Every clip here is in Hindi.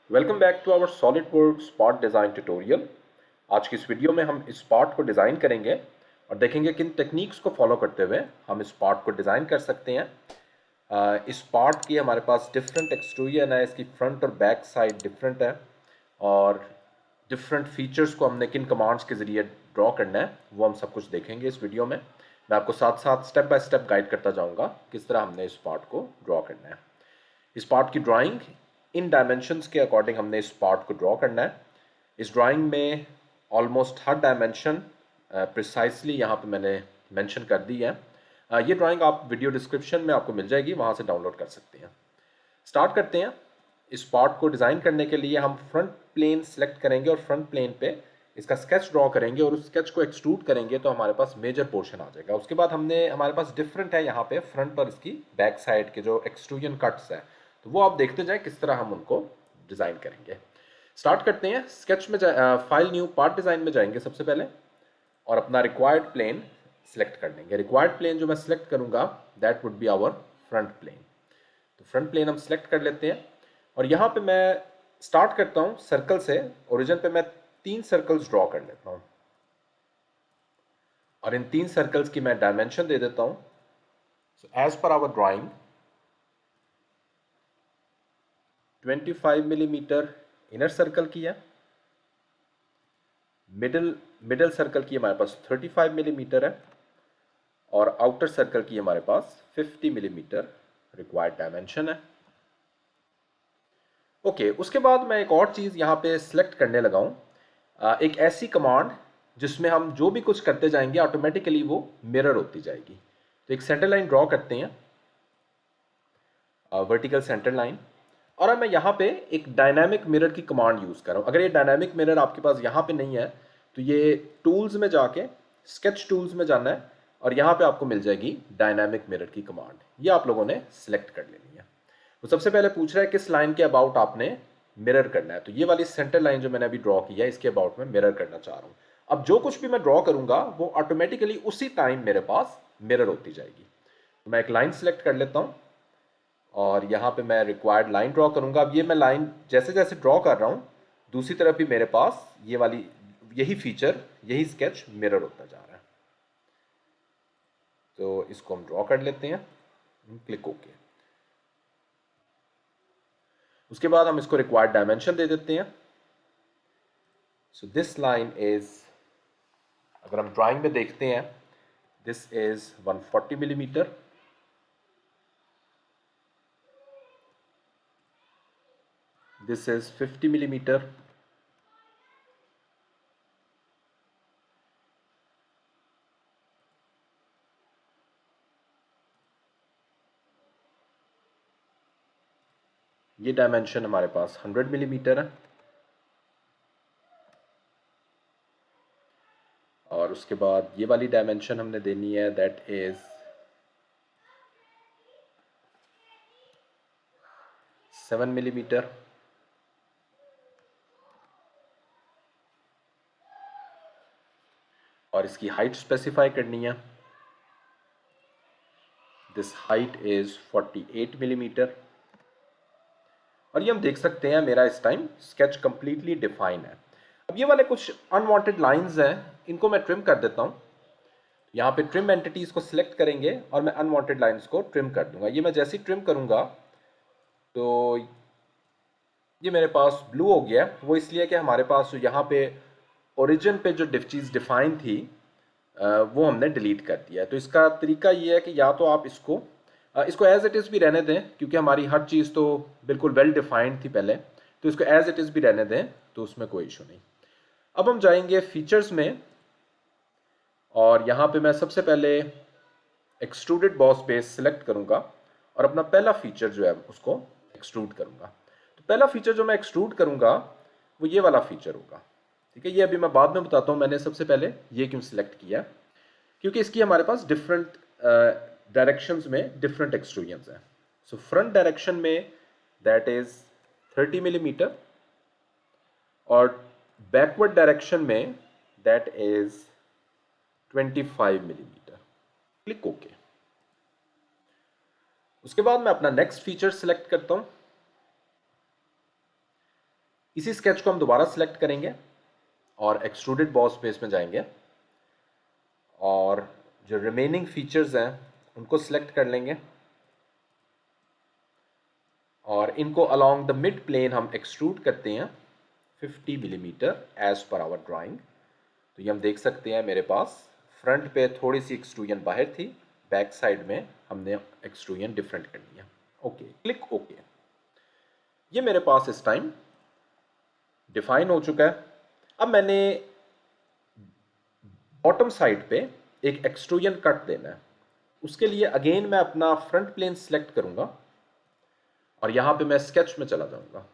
Welcome back to our SolidWorks part design tutorial. आज की इस वीडियो में हम इस पार्ट को डिज़ाइन करेंगे और देखेंगे किन टेक्निक्स को फॉलो करते हुए हम इस पार्ट को डिज़ाइन कर सकते हैं। इस पार्ट की हमारे पास डिफरेंट एक्सट्रूजन है, इसकी फ्रंट और बैक साइड डिफरेंट है और डिफरेंट फीचर्स को हमने किन कमांड्स के ज़रिए ड्रॉ करना है वो हम सब कुछ देखेंगे इस वीडियो में। मैं आपको साथ साथ स्टेप बाय स्टेप गाइड करता जाऊँगा किस तरह हमने इस पार्ट को ड्रॉ करना है। इस पार्ट की ड्राइंग इन डायमेंशंस के अकॉर्डिंग हमने इस पार्ट को ड्रॉ करना है। इस ड्राइंग में ऑलमोस्ट हर डायमेंशन प्रिसाइसली यहाँ पे मैंने मेंशन कर दी है। ये ड्राइंग आप वीडियो डिस्क्रिप्शन में आपको मिल जाएगी, वहाँ से डाउनलोड कर सकते हैं। स्टार्ट करते हैं। इस पार्ट को डिज़ाइन करने के लिए हम फ्रंट प्लेन सेलेक्ट करेंगे और फ्रंट प्लेन पे इसका स्केच ड्रॉ करेंगे और उस स्केच को एक्सट्रूड करेंगे तो हमारे पास मेजर पोर्शन आ जाएगा। उसके बाद हमारे पास डिफरेंट है यहाँ पे फ्रंट और इसकी बैक साइड के जो एक्सट्रूजन कट्स है, तो वो आप देखते जाएं किस तरह हम उनको डिज़ाइन करेंगे। स्टार्ट करते हैं। स्केच में फाइल न्यू पार्ट डिज़ाइन में जाएंगे सबसे पहले और अपना रिक्वायर्ड प्लेन सेलेक्ट कर लेंगे। रिक्वायर्ड प्लेन जो मैं सेलेक्ट करूँगा that would be our front plane. तो फ्रंट प्लेन हम सेलेक्ट कर लेते हैं और यहाँ पे मैं स्टार्ट करता हूँ सर्कल से। ओरिजिन पे मैं 3 सर्कल्स ड्रॉ कर लेता हूँ और इन 3 सर्कल्स की मैं डायमेंशन दे देता हूँ। So as per our drawing 25 millimetre inner circle की है, मिडल सर्कल की हमारे पास 35 मिलीमीटर है और आउटर सर्कल की हमारे पास 50 मिलीमीटर रिक्वायर्ड डायमेंशन है। ओके, उसके बाद मैं एक और चीज़ यहाँ पे सिलेक्ट करने लगा हूँ, एक ऐसी कमांड जिसमें हम जो भी कुछ करते जाएंगे ऑटोमेटिकली वो मिरर होती जाएगी। तो एक सेंटर लाइन ड्रॉ करते हैं, वर्टिकल सेंटर लाइन, और अब मैं यहाँ पे एक डायनामिक मिरर की कमांड यूज़ कर रहा हूँ। अगर ये डायनामिक मिरर आपके पास यहाँ पे नहीं है तो ये टूल्स में जाके स्केच टूल्स में जाना है और यहाँ पे आपको मिल जाएगी डायनामिक मिरर की कमांड। ये आप लोगों ने सिलेक्ट कर लेनी है। तो सबसे पहले पूछ रहा है किस लाइन के अबाउट आपने मिरर करना है, तो ये वाली सेंटर लाइन जो मैंने अभी ड्रॉ की है इसके अबाउट में मिरर करना चाह रहा हूँ। अब जो कुछ भी मैं ड्रॉ करूँगा वो ऑटोमेटिकली उसी टाइम मेरे पास मिरर होती जाएगी। तो मैं एक लाइन सेलेक्ट कर लेता हूँ और यहाँ पे मैं रिक्वायर्ड लाइन ड्रॉ करूँगा। अब ये मैं लाइन जैसे जैसे ड्रॉ कर रहा हूँ दूसरी तरफ भी मेरे पास ये वाली यही फीचर यही स्केच मिरर होता जा रहा है। तो इसको हम ड्रॉ कर लेते हैं, क्लिक ओके। उसके बाद हम इसको रिक्वायर्ड डायमेंशन दे देते हैं। सो दिस लाइन इज, अगर हम ड्राइंग में देखते हैं, this is 140 millimetre. This is 50 millimetre. ये डायमेंशन हमारे पास 100 मिलीमीटर है और उसके बाद ये वाली डायमेंशन हमने देनी है दैट इज 7 मिलीमीटर। और इसकी हाइट स्पेसिफाई करनी है। This height is 48 millimetre. और ये हम देख सकते हैं मेरा इस टाइम स्केच कंप्लीटली डिफाइन है। अब ये वाले कुछ अनवांटेड लाइंस हैं, इनको मैं ट्रिम कर देता हूँ। यहाँ पे ट्रिम एंटिटीज को सिलेक्ट करेंगे और मैं अनवांटेड लाइंस को ट्रिम कर दूंगा। ये मैं जैसे ही ट्रिम करूंगा तो ये मेरे पास ब्लू हो गया। वो इसलिए कि हमारे पास यहाँ पे ओरिजिन पे जो चीज़ डिफाइन थी वो हमने डिलीट कर दिया है। तो इसका तरीका ये है कि या तो आप इसको एज इट इज़ भी रहने दें क्योंकि हमारी हर चीज़ तो बिल्कुल वेल डिफाइंड थी पहले, तो इसको एज इट इज़ भी रहने दें तो उसमें कोई इशू नहीं। अब हम जाएंगे फीचर्स में और यहाँ पे मैं सबसे पहले एक्सट्रूडेड बॉस बेस सेलेक्ट करूँगा और अपना पहला फीचर जो है उसको एक्सट्रूड करूँगा। तो पहला फीचर जो मैं एक्सट्रूड करूँगा वो ये वाला फीचर होगा। ठीक है, ये अभी मैं बाद में बताता हूँ मैंने सबसे पहले ये क्यों सिलेक्ट किया, क्योंकि इसकी हमारे पास डिफरेंट डायरेक्शंस में डिफरेंट एक्सट्रूजन्स हैं। सो फ्रंट डायरेक्शन में दैट इज 30 मिलीमीटर और बैकवर्ड डायरेक्शन में that is 25 millimetre. Click okay. उसके बाद मैं अपना नेक्स्ट फीचर सिलेक्ट करता हूं। इसी स्केच को हम दोबारा सिलेक्ट करेंगे और एक्सट्रूडेड बॉस बेस में जाएंगे और जो रिमेनिंग फीचर्स हैं उनको सिलेक्ट कर लेंगे और इनको अलोंग द मिड प्लेन हम एक्सट्रूड करते हैं 50 millimetre as per our drawing. तो ये हम देख सकते हैं मेरे पास फ्रंट पे थोड़ी सी एक्सट्रूजन बाहर थी, बैक साइड में हमने एक्सट्रूजन डिफरेंट कर लिया। Okay, click okay. ये मेरे पास इस टाइम डिफाइन हो चुका है। अब मैंने बॉटम साइड पे एक एक्सट्रूजन कट देना है। उसके लिए अगेन मैं अपना फ्रंट प्लेन सिलेक्ट करूंगा और यहां पे मैं स्केच में चला जाऊंगा।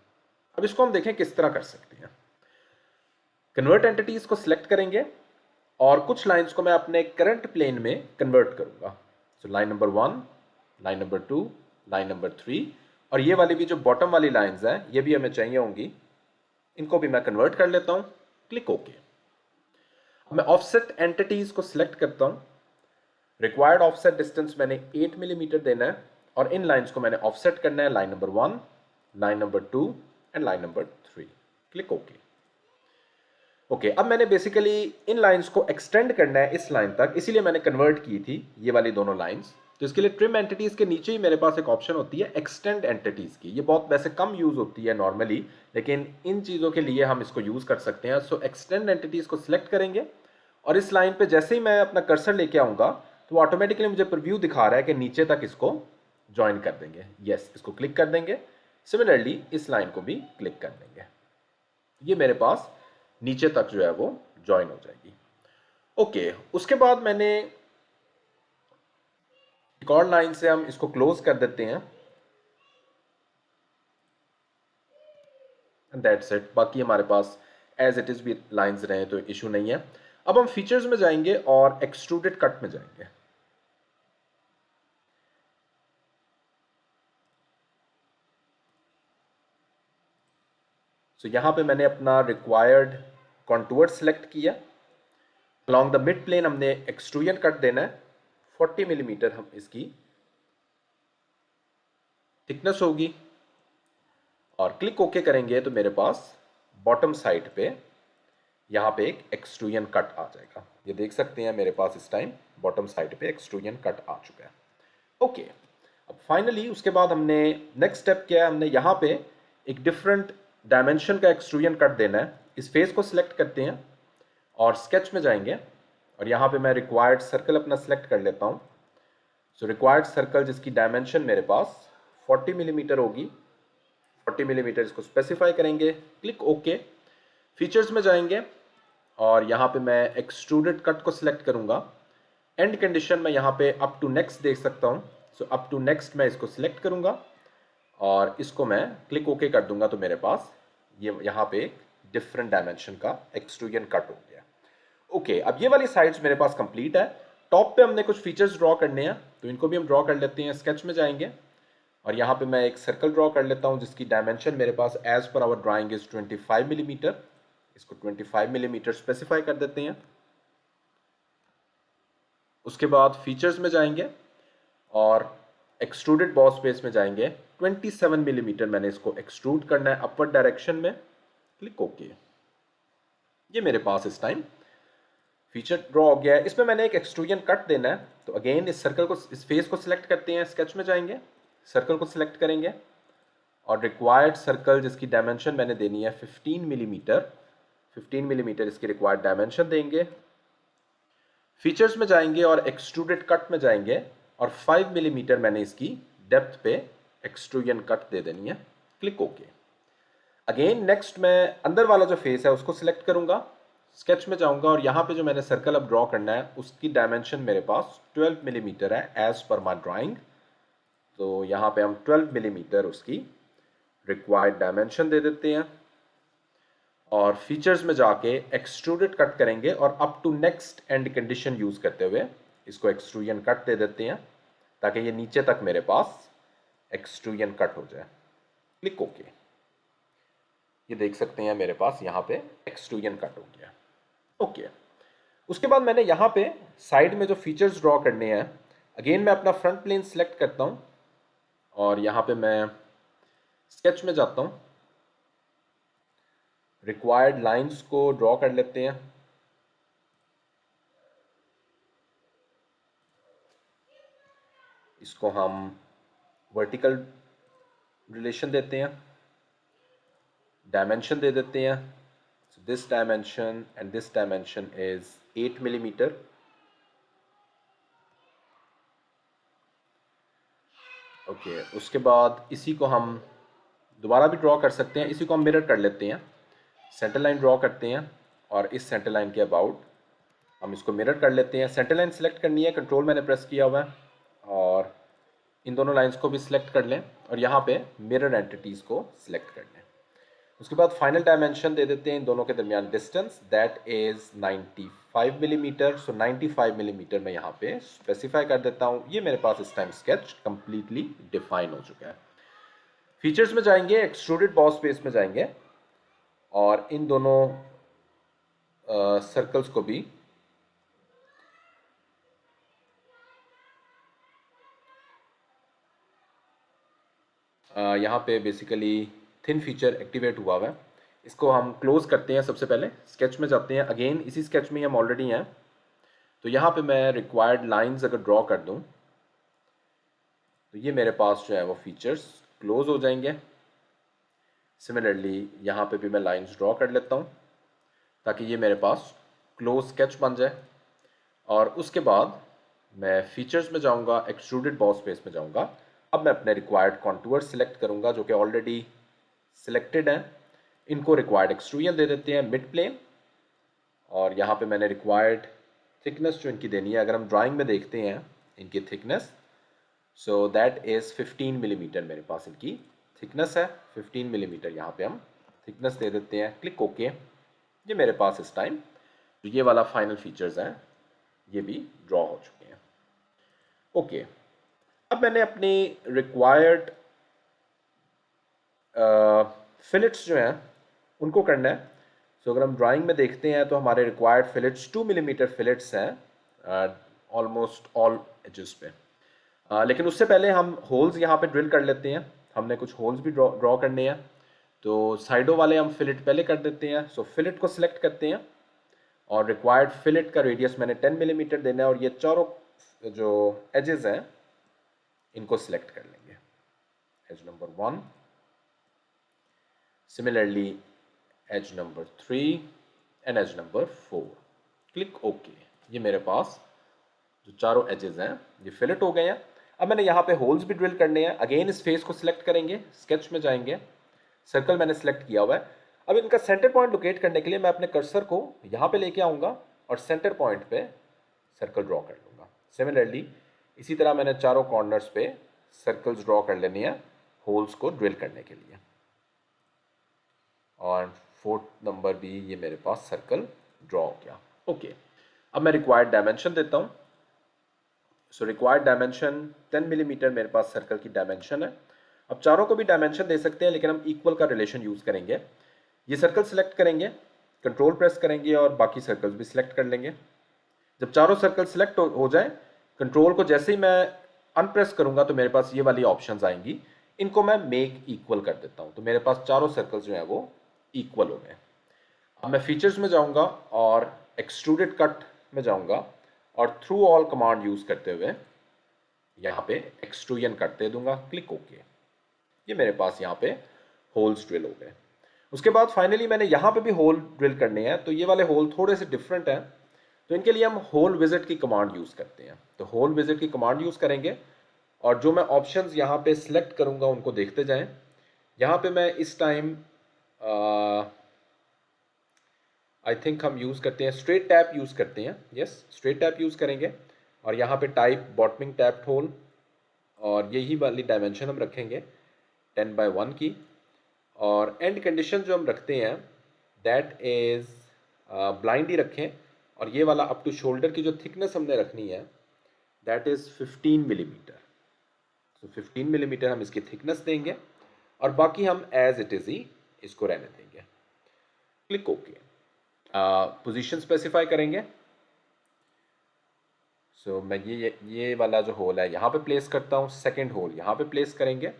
अब इसको हम देखें किस तरह कर सकते हैं। कन्वर्ट एंटिटीज को सिलेक्ट करेंगे और कुछ लाइंस को मैं अपने करंट प्लेन में कन्वर्ट करूंगा। So line number 1, line number 2, line number 3 और ये वाली भी जो बॉटम वाली लाइंस हैं ये भी हमें चाहिए होंगी। इनको भी मैं कन्वर्ट कर लेता हूं। Click okay. अब मैं ऑफसेट एंटिटीज को सिलेक्ट करता हूं। रिक्वायर्ड ऑफसेट डिस्टेंस मैंने 8 मिलीमीटर देना है और इन लाइंस को मैंने ऑफसेट करना है line number 1, line number 2 and line number 3। Click okay. Okay, अब मैंने बेसिकली इन लाइंस को एक्सटेंड करना है इस लाइन तक, इसीलिए मैंने कन्वर्ट की थी ये वाली दोनों लाइंस। तो इसके लिए ट्रिम एंटिटीज के नीचे ही मेरे पास एक ऑप्शन होती है एक्सटेंड एंटिटीज की। ये बहुत वैसे कम यूज होती है नॉर्मली, लेकिन इन चीज़ों के लिए हम इसको यूज कर सकते हैं। सो एक्सटेंड एंटिटीज को सिलेक्ट करेंगे और इस लाइन पे जैसे ही मैं अपना कर्सर लेके आऊंगा तो ऑटोमेटिकली मुझे प्रीव्यू दिखा रहा है कि नीचे तक इसको ज्वाइन कर देंगे। यस, इसको क्लिक कर देंगे। सिमिलरली इस लाइन को भी क्लिक कर देंगे। ये मेरे पास नीचे तक जो है वो ज्वाइन हो जाएगी। ओके, उसके बाद मैंने एक और लाइन से हम इसको क्लोज कर देते हैं। That's it. बाकी हमारे पास एज इट इज भी लाइंस रहे तो इशू नहीं है। अब हम फीचर्स में जाएंगे और एक्सट्रूडेड कट में जाएंगे। सो यहां पे मैंने अपना रिक्वायर्ड कॉन्टूर सेलेक्ट किया। अलॉन्ग द मिड प्लेन हमने एक्सट्रूजन कट देना है। 40 मिलीमीटर हम इसकी थिकनेस होगी और क्लिक ओके करेंगे तो मेरे पास बॉटम साइड पे यहाँ पे एक एक्सट्रूजन कट आ जाएगा। ये देख सकते हैं मेरे पास इस टाइम बॉटम साइड पे एक्सट्रूजन कट आ चुका है। ओके, अब फाइनली उसके बाद हमने नेक्स्ट स्टेप किया है, हमने यहाँ पे एक डिफरेंट डायमेंशन का एक्सट्रूजन कट देना है। इस फेस को सिलेक्ट करते हैं और स्केच में जाएंगे और यहाँ पे मैं रिक्वायर्ड सर्कल अपना सिलेक्ट कर लेता हूँ। सो रिक्वायर्ड सर्कल जिसकी डायमेंशन मेरे पास 40 मिलीमीटर होगी, 40 मिलीमीटर इसको स्पेसिफाई करेंगे। Click okay. फीचर्स में जाएंगे और यहाँ पे मैं एक्सट्रूडेड कट को सिलेक्ट करूँगा। एंड कंडीशन में यहाँ पे अप टू नेक्स्ट देख सकता हूँ। सो अप टू नेक्स्ट मैं इसको सिलेक्ट करूँगा और इसको मैं क्लिक ओके कर दूंगा तो मेरे पास ये यहाँ पे एक डिफरेंट डायमेंशन का एक्सट्रूजन कट हो गया। ओके, अब ये वाली साइड्स मेरे पास कंप्लीट है। टॉप पे हमने कुछ फीचर्स ड्रॉ करने हैं तो इनको भी हम ड्रॉ कर लेते हैं। स्केच में जाएंगे और यहाँ पे मैं एक सर्कल ड्रॉ कर लेता हूँ जिसकी डायमेंशन मेरे पास as per our drawing is 25 millimetre. इसको 25 मिलीमीटर स्पेसिफाई कर देते हैं। उसके बाद फीचर्स में जाएंगे और एक्सट्रूडेड बॉस बेस में जाएंगे। 27 मिलीमीटर मैंने इसको एक्सट्रूड करना है अपवर्ड डायरेक्शन में। Click okay. ये मेरे पास इस टाइम फीचर ड्रॉ हो गया है। इसमें मैंने एक एक्सट्रूजन कट देना है तो अगेन इस सर्कल को, इस फेस को सिलेक्ट करते हैं। स्केच में जाएंगे, सर्कल को सिलेक्ट करेंगे और रिक्वायर्ड सर्कल जिसकी डायमेंशन मैंने देनी है 15 मिलीमीटर, 15 मिलीमीटर इसकी रिक्वायर्ड डायमेंशन देंगे। फीचर्स में जाएंगे और एक्सट्रूडेड कट में जाएंगे और 5 मिलीमीटर मैंने इसकी डेप्थ पे एक्सट्रूजन कट दे देनी है। Click okay. अगेन नेक्स्ट मैं अंदर वाला जो फेस है उसको सिलेक्ट करूंगा। स्केच में जाऊंगा और यहाँ पे जो मैंने सर्कल अब ड्रॉ करना है उसकी डायमेंशन मेरे पास 12 मिलीमीटर है एज पर माई ड्राइंग। तो यहाँ पे हम 12 मिलीमीटर उसकी रिक्वायर्ड डायमेंशन दे देते हैं और फीचर्स में जाके एक्सट्रूडेड कट करेंगे और up to next end condition use करते हुए इसको एक्सट्रूजन कट दे देते हैं ताकि ये नीचे तक मेरे पास एक्सट्रूजन कट हो जाए। Click okay. ये देख सकते हैं मेरे पास यहाँ पे एक्सट्रूजन कट हो गया। ओके, उसके बाद मैंने यहाँ पे साइड में जो फीचर्स ड्रॉ करने हैं, अगेन मैं अपना फ्रंट प्लेन सिलेक्ट करता हूँ और यहाँ पे मैं स्केच में जाता हूँ रिक्वायर्ड लाइंस को ड्रॉ कर लेते हैं। इसको हम वर्टिकल रिलेशन देते हैं, डायमेंशन दे देते हैं। so this dimension and this dimension is 8 millimeter। Okay उसके बाद इसी को हम दोबारा भी ड्रॉ कर सकते हैं, इसी को हम मिरर कर लेते हैं। सेंटर लाइन ड्रॉ करते हैं और इस सेंटर लाइन के अबाउट हम इसको मिरर कर लेते हैं। सेंटर लाइन सेलेक्ट करनी है, कंट्रोल मैंने प्रेस किया हुआ है, और इन दोनों लाइंस को भी सिलेक्ट कर लें और यहाँ पे मिरर एंटिटीज़ को सिलेक्ट कर लें। उसके बाद फाइनल डायमेंशन दे देते हैं इन दोनों के दरमियान distance, that is 95 millimetre. So 95 millimetre मैं यहाँ पे स्पेसिफाई कर देता हूँ। ये मेरे पास इस टाइम स्केच कंप्लीटली डिफाइन हो चुका है। फीचर्स में जाएंगे, एक्सट्रूडेड बॉस बेस में जाएंगे और इन दोनों सर्कल्स को भी यहाँ पे बेसिकली थिन फीचर एक्टिवेट हुआ है। इसको हम क्लोज करते हैं। सबसे पहले स्केच में जाते हैं, अगेन इसी स्केच में हम ऑलरेडी हैं। तो यहाँ पे मैं रिक्वायर्ड लाइंस अगर ड्रॉ कर दूँ तो ये मेरे पास जो है वो फीचर्स क्लोज हो जाएंगे। सिमिलरली यहाँ पे भी मैं लाइंस ड्रॉ कर लेता हूँ ताकि ये मेरे पास क्लोज स्केच बन जाए। और उसके बाद मैं फीचर्स में जाऊँगा, एक्सट्रूडेड बॉस बेस में जाऊँगा। अब मैं अपने रिक्वायर्ड कॉन्टूर सिलेक्ट करूँगा जो कि ऑलरेडी सिलेक्टेड हैं। इनको रिक्वायर्ड एक्सट्रूजन दे देते हैं मिड प्लेन, और यहाँ पे मैंने रिक्वायर्ड थिकनेस जो इनकी देनी है, अगर हम ड्राइंग में देखते हैं इनकी thickness, so that is 15 millimetre मेरे पास इनकी थिकनेस है। 15 मिलीमीटर यहाँ पे हम थिकनेस दे देते हैं, क्लिक ओके। ये मेरे पास इस टाइम जो ये वाला फाइनल फीचर्स हैं ये भी ड्रॉ हो चुके हैं। ओके अब मैंने अपनी रिक्वायर्ड फिलेट्स जो हैं उनको करना है। सो अगर हम ड्राइंग में देखते हैं तो हमारे रिक्वायर्ड फिलेट्स 2 मिलीमीटर फिलेट्स हैं ऑलमोस्ट ऑल एजेस पे। लेकिन उससे पहले हम होल्स यहाँ पे ड्रिल कर लेते हैं। हमने कुछ होल्स भी ड्रॉ करने हैं, तो साइडों वाले हम फिलेट पहले कर देते हैं। सो फिलेट को सिलेक्ट करते हैं और रिक्वायर्ड फिलेट का रेडियस मैंने 10 मिलीमीटर देना है, और ये चारों जो एजेस हैं इनको सिलेक्ट कर लेंगे, edge number 1, similarly edge number 3 and edge number 4। Click okay. ये मेरे पास जो चारों एजेस हैं ये फिलेट हो गए हैं। अब मैंने यहाँ पे होल्स भी ड्रिल करने हैं। अगेन इस फेस को सिलेक्ट करेंगे, स्केच में जाएंगे, सर्कल मैंने सिलेक्ट किया हुआ है। अब इनका सेंटर पॉइंट लोकेट करने के लिए मैं अपने कर्सर को यहाँ पे लेके आऊँगा और सेंटर पॉइंट पे सर्कल ड्रॉ कर लूँगा। सिमिलरली इसी तरह मैंने चारों कॉर्नर्स पे सर्कल्स ड्रॉ कर लेनी है होल्स को ड्रिल करने के लिए। और 4th नंबर भी ये मेरे पास सर्कल ड्रॉ हो गया। ओके अब मैं रिक्वायर्ड डायमेंशन देता हूँ। सो रिक्वायर्ड डायमेंशन 10 मिलीमीटर मेरे पास सर्कल की डायमेंशन है। अब चारों को भी डायमेंशन दे सकते हैं, लेकिन हम इक्वल का रिलेशन यूज़ करेंगे। ये सर्कल सिलेक्ट करेंगे, कंट्रोल प्रेस करेंगे और बाकी सर्कल्स भी सिलेक्ट कर लेंगे। जब चारों सर्कल सिलेक्ट हो जाए, कंट्रोल को जैसे ही मैं अनप्रेस करूँगा तो मेरे पास ये वाली ऑप्शंस आएंगी। इनको मैं मेक इक्वल कर देता हूँ, तो मेरे पास चारों सर्कल्स जो हैं वो इक्वल हो गए। अब मैं फीचर्स में जाऊँगा और एक्सट्रूडेड कट में जाऊँगा और थ्रू ऑल कमांड यूज़ करते हुए यहाँ पे एक्सट्रूजन कट दे दूंगा, क्लिक ओके। ये मेरे पास यहाँ पे होल्स ड्रिल हो गए। उसके बाद फाइनली मैंने यहाँ पे भी होल ड्रिल करने हैं, तो ये वाले होल थोड़े से डिफरेंट हैं, तो इनके लिए हम होल विजिट की कमांड यूज़ करते हैं। तो होल विजिट की कमांड यूज़ करेंगे और जो मैं ऑप्शंस यहाँ पे सिलेक्ट करूँगा उनको देखते जाएं। यहाँ पे मैं इस टाइम आई थिंक हम यूज़ करते हैं स्ट्रेट टैप यूज़ करते हैं। यस स्ट्रेट टैप यूज़ करेंगे और यहाँ पे टाइप बॉटमिंग टैप्ड होल, और यही वाली डायमेंशन हम रखेंगे 10/1 की। और एंड कंडीशन जो हम रखते हैं दैट इज़ ब्लाइंड ही रखें, और ये वाला अप टू शोल्डर की जो थिकनेस हमने रखनी है that is 15 millimetre. So 15 millimetre हम इसकी थिकनेस देंगे और बाकी हम एज इट इज़ ही इसको रहने देंगे, क्लिक ओके। पोजीशन स्पेसिफाई करेंगे। सो मैं ये वाला जो होल है यहाँ पे प्लेस करता हूँ, सेकंड होल यहाँ पे प्लेस करेंगे,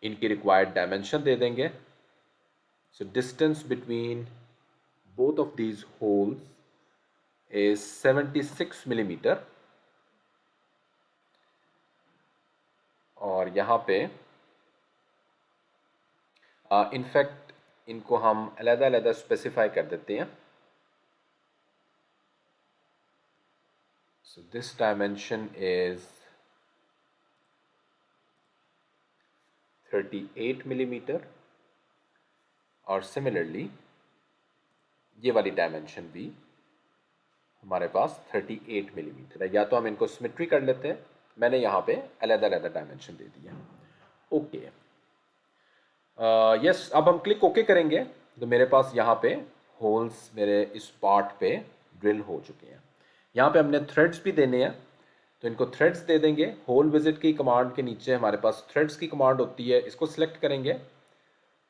इनकी रिक्वायर्ड डायमेंशन दे देंगे। So distance between both of these holes is 76 millimeter, और यहाँ पे इनफैक्ट इनको हम अलग-अलग स्पेसिफाई कर देते हैं. So this dimension is 38 millimeter, और सिमिलरली ये वाली डायमेंशन भी हमारे पास 38 मिलीमीटर है. या तो हम इनको सिमेट्री कर लेते हैं, मैंने यहाँ पे अलग-अलग डायमेंशन दे दिया. ओके, यस, अब हम क्लिक ओके करेंगे तो मेरे पास यहाँ पे होल्स मेरे इस पार्ट पे ड्रिल हो चुके हैं. यहाँ पे हमने थ्रेड्स भी देने हैं, तो इनको थ्रेड्स दे देंगे. होल विजिट की कमांड के नीचे हमारे पास थ्रेड्स की कमांड होती है, इसको सिलेक्ट करेंगे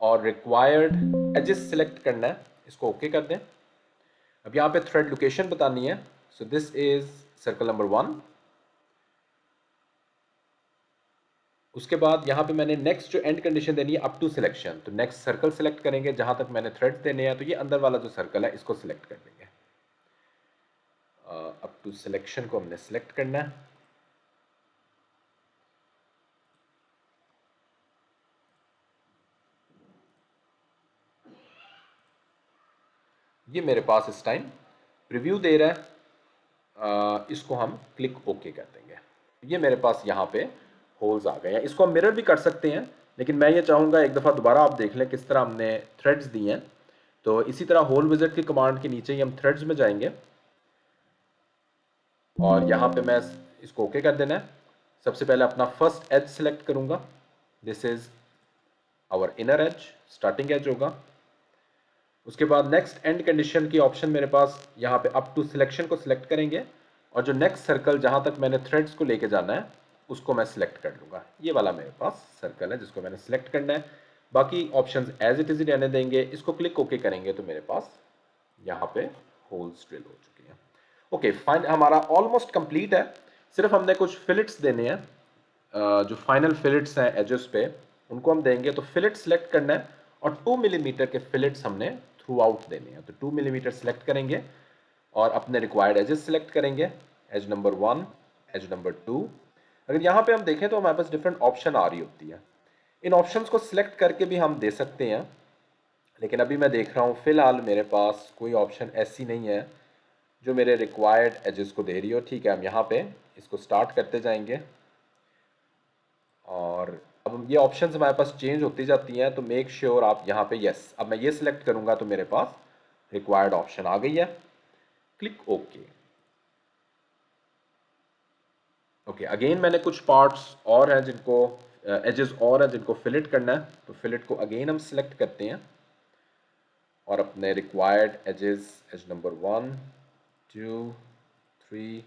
और रिक्वायर्ड एजेस सिलेक्ट करना है, इसको ओके कर दें. अब यहाँ पे थ्रेड लोकेशन बतानी है. So this is circle number 1. उसके बाद यहाँ पे मैंने नेक्स्ट जो एंड कंडीशन देनी है अप टू सिलेक्शन, तो नेक्स्ट सर्कल सिलेक्ट करेंगे जहाँ तक मैंने थ्रेड्स देने हैं. तो ये अंदर वाला जो सर्कल है इसको सिलेक्ट कर देंगे. अप टू सिलेक्शन को हमने सिलेक्ट करना है. ये मेरे पास इस टाइम प्रीव्यू दे रहा है, इसको हम क्लिक ओके कर देंगे. ये मेरे पास यहाँ पे होल्स आ गए हैं. इसको हम मिरर भी कर सकते हैं, लेकिन मैं ये चाहूँगा एक दफ़ा दोबारा आप देख लें किस तरह हमने थ्रेड्स दिए हैं. तो इसी तरह होल विजिट की कमांड के नीचे ही हम थ्रेड्स में जाएंगे और यहाँ पे मैं इसको ओके कर देना है. सबसे पहले अपना फर्स्ट एज सेलेक्ट करूँगा. This is our inner edge, starting edge होगा. उसके बाद नेक्स्ट एंड कंडीशन की ऑप्शन मेरे पास यहाँ पे अप टू सिलेक्शन को सिलेक्ट करेंगे और जो नेक्स्ट सर्कल जहाँ तक मैंने थ्रेड्स को लेके जाना है उसको मैं सिलेक्ट कर लूँगा. ये वाला मेरे पास सर्कल है जिसको मैंने सिलेक्ट करना है. बाकी ऑप्शंस एज इट इज़ ही रहने देंगे. इसको क्लिक ओके करेंगे तो मेरे पास यहाँ पे होल्स ड्रिल हो चुकी हैं. ओके, फाइन, हमारा ऑलमोस्ट कंप्लीट है. सिर्फ हमने कुछ फिलेट्स देने हैं. जो फाइनल फिलेट्स हैं एजेस पे उनको हम देंगे. तो फिलेट सिलेक्ट करना है और 2 मिलीमीटर के फिलेट्स हमने थ्रू आउट देने हैं. तो 2 मिलीमीटर सिलेक्ट करेंगे और अपने रिक्वायर्ड एजेस सिलेक्ट करेंगे. Edge number 1, edge number 2. अगर यहाँ पे हम देखें तो हमारे पास डिफरेंट ऑप्शन आ रही होती है. इन ऑप्शंस को सिलेक्ट करके भी हम दे सकते हैं, लेकिन अभी मैं देख रहा हूँ फ़िलहाल मेरे पास कोई ऑप्शन ऐसी नहीं है जो मेरे रिक्वायर्ड एजेस को दे रही हो. ठीक है, हम यहाँ पे इसको स्टार्ट करते जाएंगे और अब ये ऑप्शंस हमारे पास चेंज होती जाती हैं. तो मेक श्योर आप यहाँ पे यस, अब मैं ये सिलेक्ट करूँगा तो मेरे पास रिक्वायर्ड ऑप्शन आ गई है. Click okay. ओके, अगेन मैंने कुछ पार्ट्स और हैं जिनको एजेस और हैं जिनको फिलेट करना है. तो फिलेट को अगेन हम सिलेक्ट करते हैं और अपने रिक्वायर्ड एजेस एज नंबर 1, 2, 3,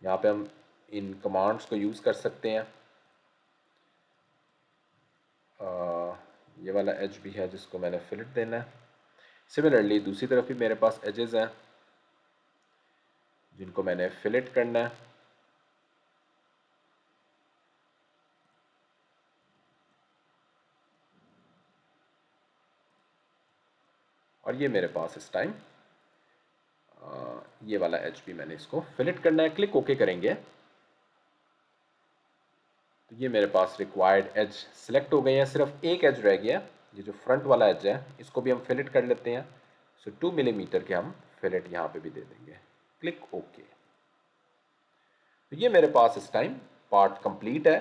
यहाँ पे हम इन कमांड्स को यूज़ कर सकते हैं. ये वाला एज भी है जिसको मैंने फिलेट देना है. सिमिलरली दूसरी तरफ भी मेरे पास एजेस हैं जिनको मैंने फिलेट करना है. और ये मेरे पास इस टाइम ये वाला एज भी मैंने इसको फिलेट करना है. क्लिक ओके करेंगे तो ये मेरे पास रिक्वायर्ड एज सिलेक्ट हो गए हैं. सिर्फ एक एज रह गया, ये जो फ्रंट वाला एज है इसको भी हम फिलेट कर लेते हैं. सो 2 मिलीमीटर के हम फिलेट यहाँ पे भी दे देंगे. Click okay. तो ये मेरे पास इस टाइम पार्ट कंप्लीट है.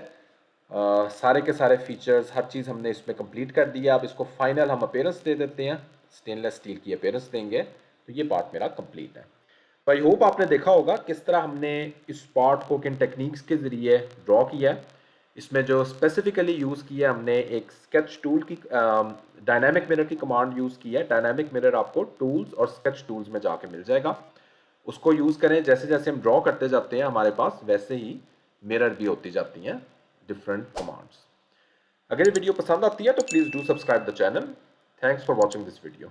सारे के सारे फीचर्स, हर चीज़ हमने इसमें कंप्लीट कर दिया. अब इसको फाइनल हम अपीयरेंस दे देते हैं, स्टेनलेस स्टील की अपीयरेंस देंगे. तो ये पार्ट मेरा कंप्लीट है. तो आई होप आपने देखा होगा किस तरह हमने इस पार्ट को किन टेक्निक्स के ज़रिए ड्रॉ किया है. इसमें जो स्पेसिफिकली यूज़ किया हमने एक स्केच टूल की डायनामिक मिरर की कमांड यूज़ की है. डायनामिक मिरर आपको टूल्स और स्केच टूल्स में जाके मिल जाएगा. उसको यूज़ करें. जैसे जैसे हम ड्रॉ करते जाते हैं हमारे पास वैसे ही मिरर भी होती जाती हैं डिफरेंट कमांड्स. अगर ये वीडियो पसंद आती है तो please do subscribe the channel. Thanks for watching this video.